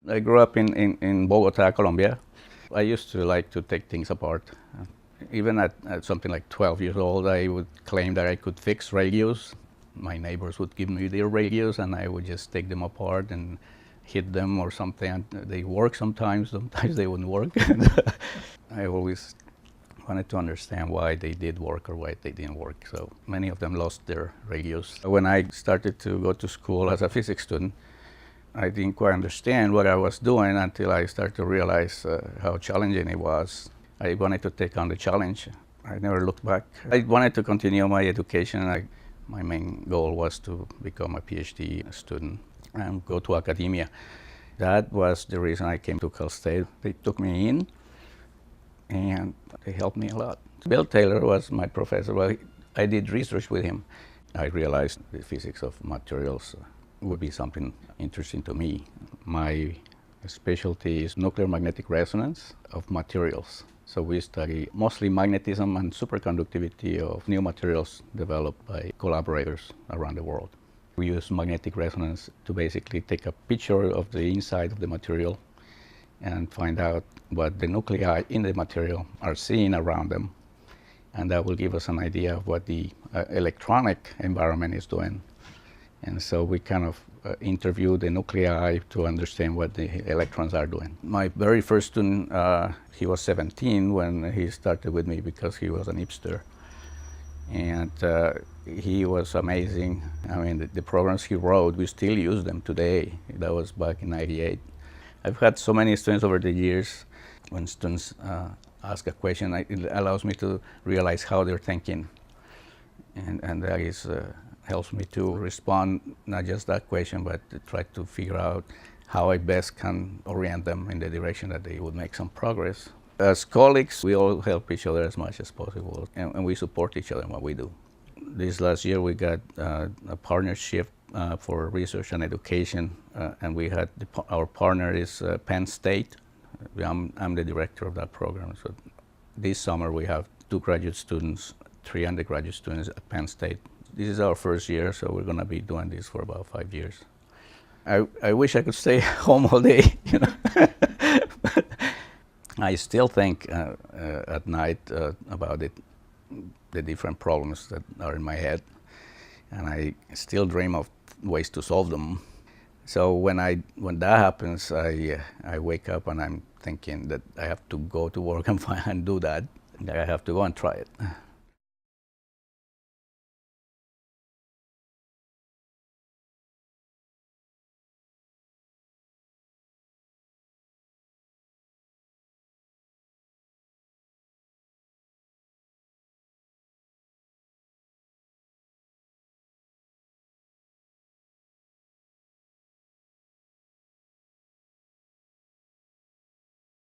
I grew up in Bogota, Colombia. I used to like to take things apart. Even at something like 12 years old, I would claim that I could fix radios. My neighbors would give me their radios, and I would just take them apart and hit them or something. And they work sometimes, sometimes they wouldn't work. I always wanted to understand why they did work or why they didn't work. So many of them lost their radios. When I started to go to school as a physics student, I didn't quite understand what I was doing until I started to realize how challenging it was. I wanted to take on the challenge. I never looked back. I wanted to continue my education. My main goal was to become a PhD student and go to academia. That was the reason I came to Cal State. They took me in and they helped me a lot. Bill Taylor was my professor. Well, I did research with him. I realized the physics of materials would be something interesting to me. My specialty is nuclear magnetic resonance of materials. So we study mostly magnetism and superconductivity of new materials developed by collaborators around the world. We use magnetic resonance to basically take a picture of the inside of the material and find out what the nuclei in the material are seeing around them. And that will give us an idea of what the electronic environment is doing. And so we kind of interview the nuclei to understand what the electrons are doing. My very first student, he was 17 when he started with me because he was an hipster. And he was amazing. I mean, the programs he wrote, we still use them today. That was back in '98. I've had so many students over the years. When students ask a question, it allows me to realize how they're thinking. And that is, helps me to respond not just that question, but to try to figure out how I best can orient them in the direction that they would make some progress. As colleagues, we all help each other as much as possible, and we support each other in what we do. This last year, we got a partnership for research and education, and we had our partner is Penn State. I'm the director of that program. So this summer, we have 2 graduate students, 3 undergraduate students at Penn State. This is our first year, so we're going to be doing this for about 5 years. I wish I could stay home all day, you know. I still think at night about the different problems that are in my head, and I still dream of ways to solve them. So when that happens, I wake up and I'm thinking that I have to go to work and do that. I have to go and try it.